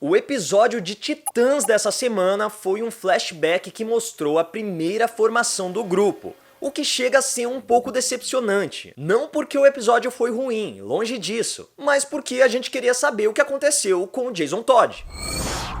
O episódio de Titãs dessa semana foi um flashback que mostrou a primeira formação do grupo, o que chega a ser um pouco decepcionante. Não porque o episódio foi ruim, longe disso, mas porque a gente queria saber o que aconteceu com o Jason Todd.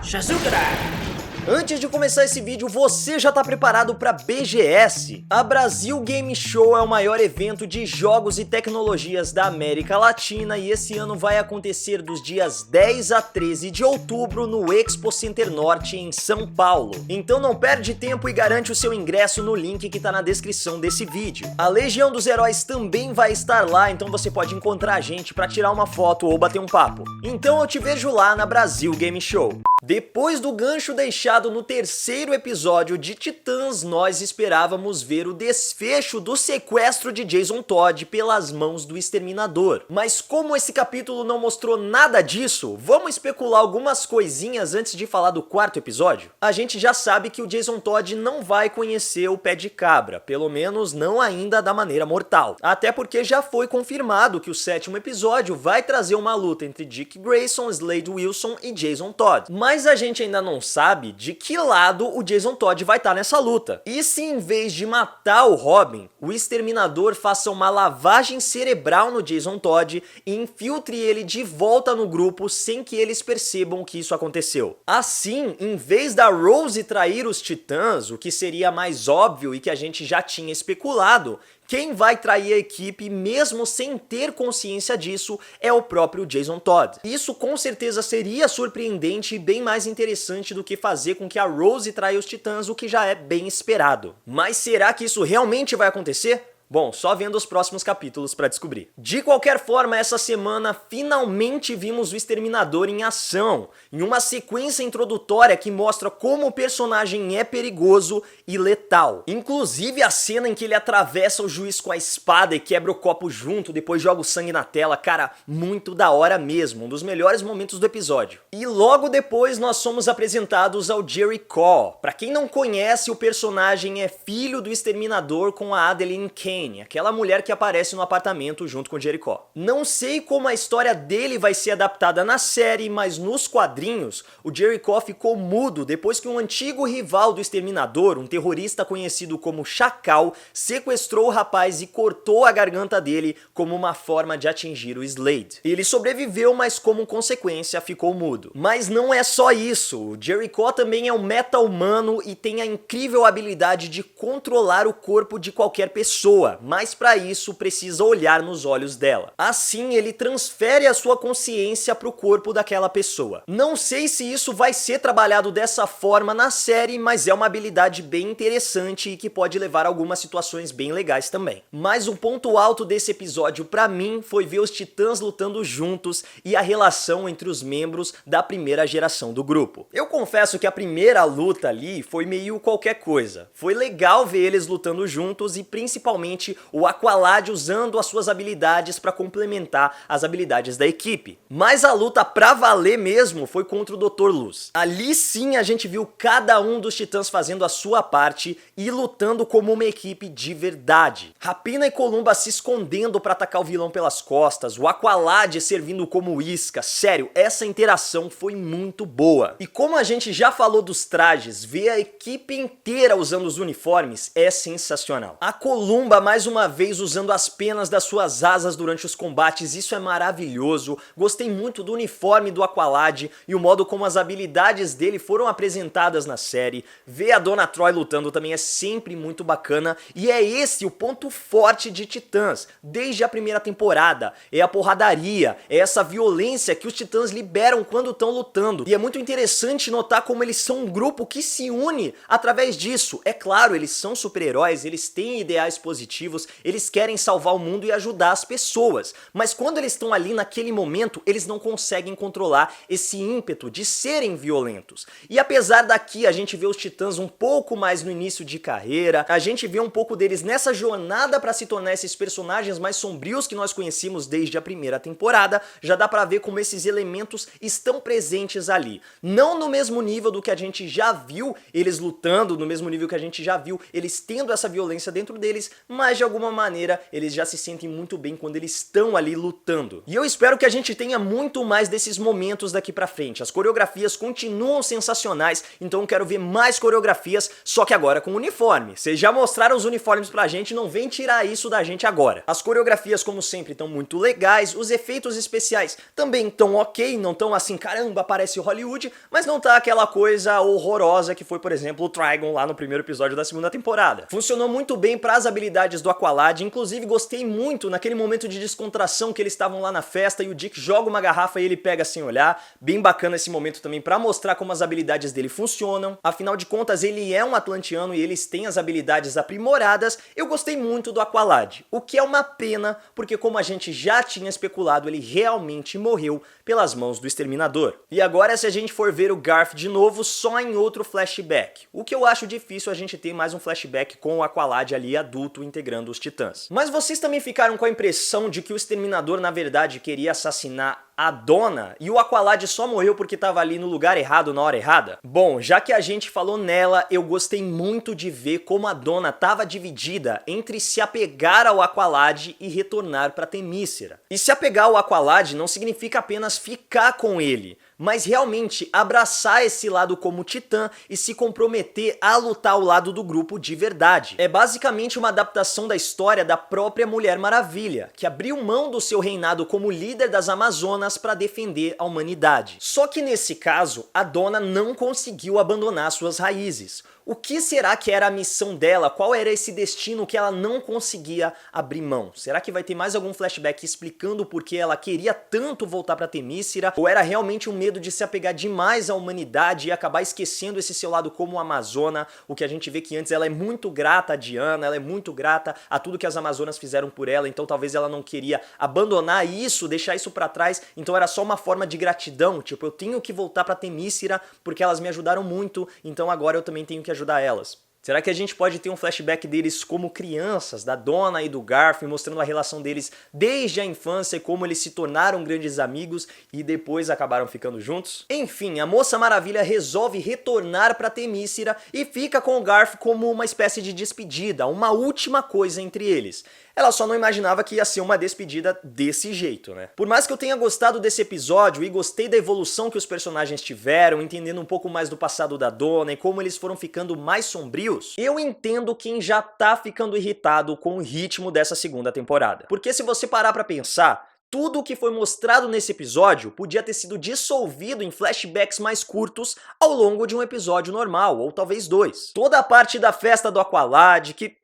Shazukara! Antes de começar esse vídeo, você já tá preparado para BGS? A Brasil Game Show é o maior evento de jogos e tecnologias da América Latina e esse ano vai acontecer dos dias 10 a 13 de outubro no Expo Center Norte em São Paulo. Então não perde tempo e garante o seu ingresso no link que tá na descrição desse vídeo. A Legião dos Heróis também vai estar lá, então você pode encontrar a gente para tirar uma foto ou bater um papo. Então eu te vejo lá na Brasil Game Show. Depois do gancho deixado no terceiro episódio de Titãs, nós esperávamos ver o desfecho do sequestro de Jason Todd pelas mãos do Exterminador. Mas como esse capítulo não mostrou nada disso, vamos especular algumas coisinhas antes de falar do quarto episódio? A gente já sabe que o Jason Todd não vai conhecer o Pé de Cabra, pelo menos não ainda da maneira mortal. Até porque já foi confirmado que o sétimo episódio vai trazer uma luta entre Dick Grayson, Slade Wilson e Jason Todd. Mas a gente ainda não sabe de que lado o Jason Todd vai estar nessa luta. E se em vez de matar o Robin, o Exterminador faça uma lavagem cerebral no Jason Todd e infiltre ele de volta no grupo sem que eles percebam que isso aconteceu. Assim, em vez da Rose trair os Titãs, o que seria mais óbvio e que a gente já tinha especulado, quem vai trair a equipe, mesmo sem ter consciência disso, é o próprio Jason Todd. Isso com certeza seria surpreendente e bem mais interessante do que fazer com que a Rose traia os Titãs, o que já é bem esperado. Mas será que isso realmente vai acontecer? Bom, só vendo os próximos capítulos para descobrir. De qualquer forma, essa semana finalmente vimos o Exterminador em ação, em uma sequência introdutória que mostra como o personagem é perigoso e letal. Inclusive a cena em que ele atravessa o juiz com a espada e quebra o copo junto, depois joga o sangue na tela, cara, muito da hora mesmo, um dos melhores momentos do episódio. E logo depois nós somos apresentados ao Jericho. Pra quem não conhece, o personagem é filho do Exterminador com a Adeline Kane, aquela mulher que aparece no apartamento junto com Jericho. Não sei como a história dele vai ser adaptada na série, mas nos quadrinhos, o Jericho ficou mudo depois que um antigo rival do Exterminador, um terrorista conhecido como Chacal, sequestrou o rapaz e cortou a garganta dele como uma forma de atingir o Slade. Ele sobreviveu, mas como consequência ficou mudo. Mas não é só isso, o Jericho também é um meta-humano e tem a incrível habilidade de controlar o corpo de qualquer pessoa, mas para isso precisa olhar nos olhos dela. Assim, ele transfere a sua consciência para o corpo daquela pessoa. Não sei se isso vai ser trabalhado dessa forma na série, mas é uma habilidade bem interessante e que pode levar a algumas situações bem legais também. Mas o ponto alto desse episódio para mim foi ver os Titãs lutando juntos e a relação entre os membros da primeira geração do grupo. Eu confesso que a primeira luta ali foi meio qualquer coisa. Foi legal ver eles lutando juntos e principalmente o Aqualad usando as suas habilidades para complementar as habilidades da equipe. Mas a luta pra valer mesmo foi contra o Dr. Luz. Ali sim a gente viu cada um dos Titãs fazendo a sua parte e lutando como uma equipe de verdade. Rapina e Columba se escondendo para atacar o vilão pelas costas, o Aqualad servindo como isca. Sério, essa interação foi muito boa. E como a gente já falou dos trajes, ver a equipe inteira usando os uniformes é sensacional. A Columba mais uma vez usando as penas das suas asas durante os combates, isso é maravilhoso. Gostei muito do uniforme do Aqualad e o modo como as habilidades dele foram apresentadas na série. Ver a Dona Troy lutando também é sempre muito bacana e é esse o ponto forte de Titãs, desde a primeira temporada. É a porradaria, é essa violência que os Titãs liberam quando estão lutando. E é muito interessante notar como eles são um grupo que se une através disso. É claro, eles são super-heróis, eles têm ideais positivos, eles querem salvar o mundo e ajudar as pessoas, mas quando eles estão ali naquele momento, eles não conseguem controlar esse ímpeto de serem violentos. E apesar daqui a gente vê os Titãs um pouco mais no início de carreira, a gente vê um pouco deles nessa jornada para se tornar esses personagens mais sombrios que nós conhecemos desde a primeira temporada, já dá pra ver como esses elementos estão presentes ali. Não no mesmo nível do que a gente já viu eles lutando, no mesmo nível que a gente já viu eles tendo essa violência dentro deles, mas mas de alguma maneira eles já se sentem muito bem quando eles estão ali lutando. E eu espero que a gente tenha muito mais desses momentos daqui pra frente. As coreografias continuam sensacionais, então eu quero ver mais coreografias, só que agora com uniforme. Vocês já mostraram os uniformes pra gente, não vem tirar isso da gente agora. As coreografias, como sempre, estão muito legais, os efeitos especiais também estão ok, não estão assim, caramba, parece Hollywood, mas não tá aquela coisa horrorosa que foi, por exemplo, o Trigon lá no primeiro episódio da segunda temporada. Funcionou muito bem para as habilidades do Aqualad, inclusive gostei muito naquele momento de descontração que eles estavam lá na festa e o Dick joga uma garrafa e ele pega sem olhar. Bem bacana esse momento também para mostrar como as habilidades dele funcionam. Afinal de contas, ele é um atlantiano e eles têm as habilidades aprimoradas. Eu gostei muito do Aqualad, o que é uma pena, porque como a gente já tinha especulado, ele realmente morreu pelas mãos do Exterminador. E agora, se a gente for ver o Garf de novo, só em outro flashback. O que eu acho difícil a gente ter mais um flashback com o Aqualad ali adulto integrando os Titãs. Mas vocês também ficaram com a impressão de que o Exterminador na verdade queria assassinar a Donna e o Aqualad só morreu porque tava ali no lugar errado na hora errada? Bom, já que a gente falou nela, eu gostei muito de ver como a Donna tava dividida entre se apegar ao Aqualad e retornar pra Temícera. E se apegar ao Aqualad não significa apenas ficar com ele, mas realmente abraçar esse lado como titã e se comprometer a lutar ao lado do grupo de verdade. É basicamente uma adaptação da história da própria Mulher Maravilha, que abriu mão do seu reinado como líder das Amazonas para defender a humanidade. Só que nesse caso, a Donna não conseguiu abandonar suas raízes. O que será que era a missão dela? Qual era esse destino que ela não conseguia abrir mão? Será que vai ter mais algum flashback explicando por que ela queria tanto voltar pra Temícera? Ou era realmente um medo de se apegar demais à humanidade e acabar esquecendo esse seu lado como Amazona? O que a gente vê que antes ela é muito grata a Diana, ela é muito grata a tudo que as Amazonas fizeram por ela, então talvez ela não queria abandonar isso, deixar isso pra trás, então era só uma forma de gratidão, tipo, eu tenho que voltar pra Temícera porque elas me ajudaram muito, então agora eu também tenho que ajudar elas. Será que a gente pode ter um flashback deles como crianças, da Donna e do Garf, mostrando a relação deles desde a infância e como eles se tornaram grandes amigos e depois acabaram ficando juntos? Enfim, a Moça Maravilha resolve retornar para Temícera e fica com o Garf como uma espécie de despedida, uma última coisa entre eles. Ela só não imaginava que ia ser uma despedida desse jeito, né? Por mais que eu tenha gostado desse episódio e gostei da evolução que os personagens tiveram, entendendo um pouco mais do passado da Donna e como eles foram ficando mais sombrios, eu entendo quem já tá ficando irritado com o ritmo dessa segunda temporada. Porque se você parar pra pensar, tudo o que foi mostrado nesse episódio podia ter sido dissolvido em flashbacks mais curtos ao longo de um episódio normal, ou talvez dois. Toda a parte da festa do Aqualad, que...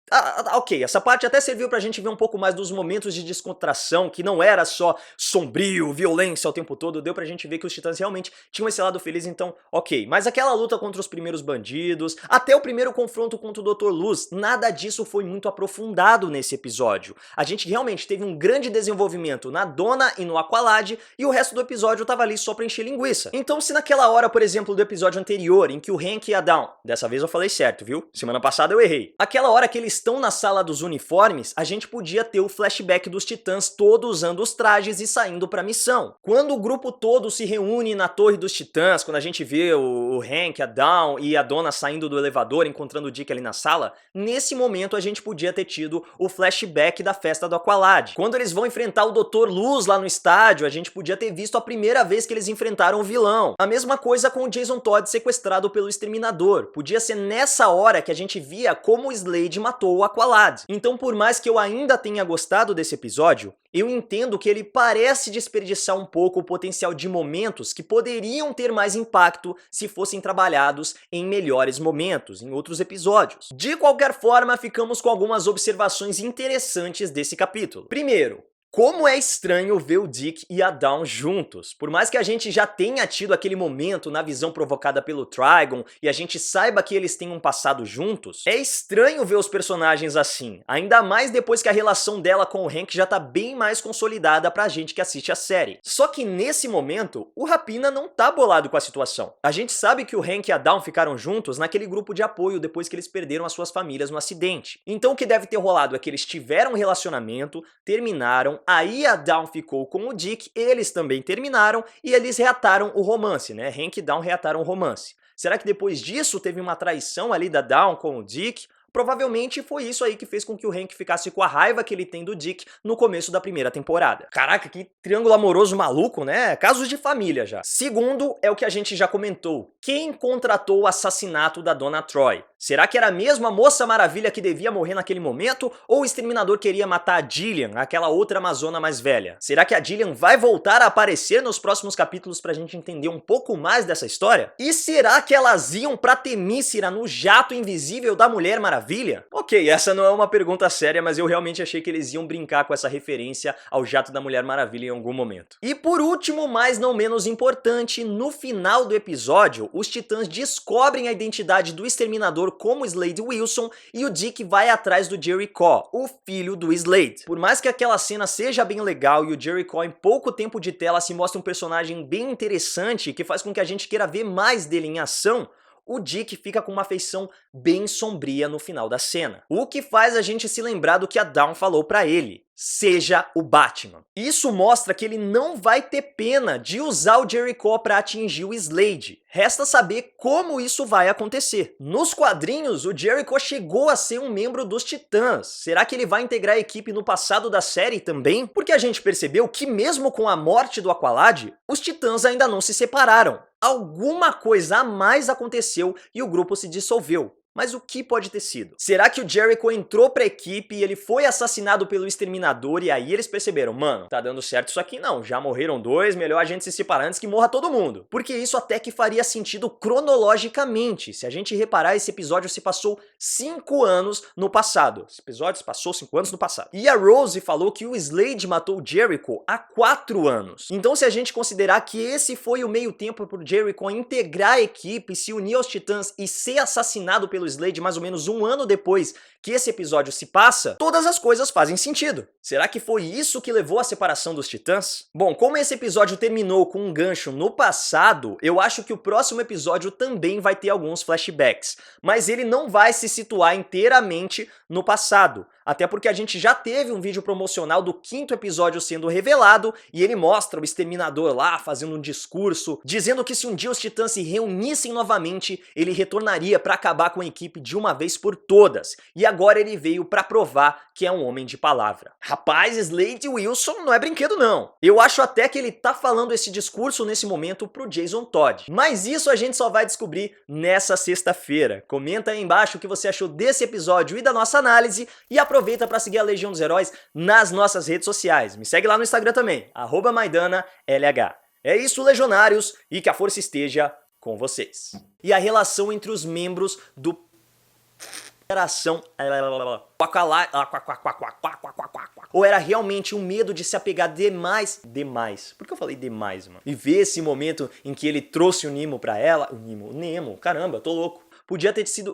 ok, essa parte até serviu pra gente ver um pouco mais dos momentos de descontração, que não era só sombrio, violência o tempo todo, deu pra gente ver que os Titãs realmente tinham esse lado feliz, então ok. Mas aquela luta contra os primeiros bandidos, até o primeiro confronto contra o Dr. Luz, nada disso foi muito aprofundado nesse episódio. A gente realmente teve um grande desenvolvimento na Donna e no Aqualad, e o resto do episódio tava ali só pra encher linguiça. Então se naquela hora, por exemplo, do episódio anterior, em que o Hank e a Dawn, dessa vez eu falei certo, viu? Semana passada eu errei. Aquela hora que eles estão na sala dos uniformes, a gente podia ter o flashback dos Titãs todos usando os trajes e saindo pra missão. Quando o grupo todo se reúne na Torre dos Titãs, quando a gente vê o Hank, a Dawn e a Donna saindo do elevador, encontrando o Dick ali na sala, nesse momento a gente podia ter tido o flashback da festa do Aqualad. Quando eles vão enfrentar o Dr. Luz lá no estádio, a gente podia ter visto a primeira vez que eles enfrentaram o vilão. A mesma coisa com o Jason Todd sequestrado pelo Exterminador. Podia ser nessa hora que a gente via como o Slade matou o Aqualad. Então, por mais que eu ainda tenha gostado desse episódio, eu entendo que ele parece desperdiçar um pouco o potencial de momentos que poderiam ter mais impacto se fossem trabalhados em melhores momentos, em outros episódios. De qualquer forma, ficamos com algumas observações interessantes desse capítulo. Primeiro, como é estranho ver o Dick e a Dawn juntos. Por mais que a gente já tenha tido aquele momento na visão provocada pelo Trigon e a gente saiba que eles têm um passado juntos, é estranho ver os personagens assim, ainda mais depois que a relação dela com o Hank já tá bem mais consolidada pra gente que assiste a série. Só que nesse momento, o Rapina não tá bolado com a situação. A gente sabe que o Hank e a Dawn ficaram juntos naquele grupo de apoio depois que eles perderam as suas famílias no acidente. Então o que deve ter rolado é que eles tiveram um relacionamento, terminaram, aí a Dawn ficou com o Dick, eles também terminaram e eles reataram o romance, né? Hank e Dawn reataram o romance. Será que depois disso teve uma traição ali da Dawn com o Dick? Provavelmente foi isso aí que fez com que o Hank ficasse com a raiva que ele tem do Dick no começo da primeira temporada. Caraca, que triângulo amoroso maluco, né? Casos de família já. Segundo é o que a gente já comentou. Quem contratou o assassinato da Donna Troy? Será que era mesmo a Moça Maravilha que devia morrer naquele momento? Ou o Exterminador queria matar a Jillian, aquela outra amazona mais velha? Será que a Jillian vai voltar a aparecer nos próximos capítulos pra gente entender um pouco mais dessa história? E será que elas iam pra Temícera no jato invisível da Mulher Maravilha? Ok, essa não é uma pergunta séria, mas eu realmente achei que eles iam brincar com essa referência ao jato da Mulher Maravilha em algum momento. E por último, mas não menos importante, no final do episódio, os Titãs descobrem a identidade do Exterminador como Slade Wilson e o Dick vai atrás do Jericho, o filho do Slade. Por mais que aquela cena seja bem legal e o Jericho em pouco tempo de tela se mostra um personagem bem interessante que faz com que a gente queira ver mais dele em ação, o Dick fica com uma feição bem sombria no final da cena. O que faz a gente se lembrar do que a Dawn falou pra ele. Seja o Batman. Isso mostra que ele não vai ter pena de usar o Jericho para atingir o Slade. Resta saber como isso vai acontecer. Nos quadrinhos, o Jericho chegou a ser um membro dos Titãs. Será que ele vai integrar a equipe no passado da série também? Porque a gente percebeu que mesmo com a morte do Aqualad, os Titãs ainda não se separaram. Alguma coisa a mais aconteceu e o grupo se dissolveu. Mas o que pode ter sido? Será que o Jericho entrou pra equipe e ele foi assassinado pelo Exterminador e aí eles perceberam, mano, tá dando certo isso aqui não, já morreram dois, melhor a gente se separar antes que morra todo mundo. Porque isso até que faria sentido cronologicamente. Se a gente reparar, esse episódio se passou 5 anos no passado. Esse episódio se passou 5 anos no passado. E a Rose falou que o Slade matou o Jericho há 4 anos. Então se a gente considerar que esse foi o meio tempo pro Jericho integrar a equipe, se unir aos Titãs e ser assassinado pelo Slade mais ou menos 1 ano depois que esse episódio se passa, todas as coisas fazem sentido. Será que foi isso que levou à separação dos Titãs? Bom, como esse episódio terminou com um gancho no passado, eu acho que o próximo episódio também vai ter alguns flashbacks, mas ele não vai se situar inteiramente no passado, até porque a gente já teve um vídeo promocional do 5º episódio sendo revelado e ele mostra o Exterminador lá fazendo um discurso, dizendo que se um dia os Titãs se reunissem novamente, ele retornaria para acabar com a equipe de uma vez por todas. E agora ele veio pra provar que é um homem de palavra. Rapaz, Slade Wilson não é brinquedo não. Eu acho até que ele tá falando esse discurso nesse momento pro Jason Todd. Mas isso a gente só vai descobrir nessa sexta-feira. Comenta aí embaixo o que você achou desse episódio e da nossa análise e aproveita pra seguir a Legião dos Heróis nas nossas redes sociais. Me segue lá no Instagram também, @MaidannaLH. É isso, Legionários, e que a força esteja com vocês. E a relação entre os membros do Operação ou era realmente um medo de se apegar demais? Por que eu falei demais, mano? E ver esse momento em que ele trouxe o Nemo pra ela, o Nemo, caramba, tô louco. Podia ter sido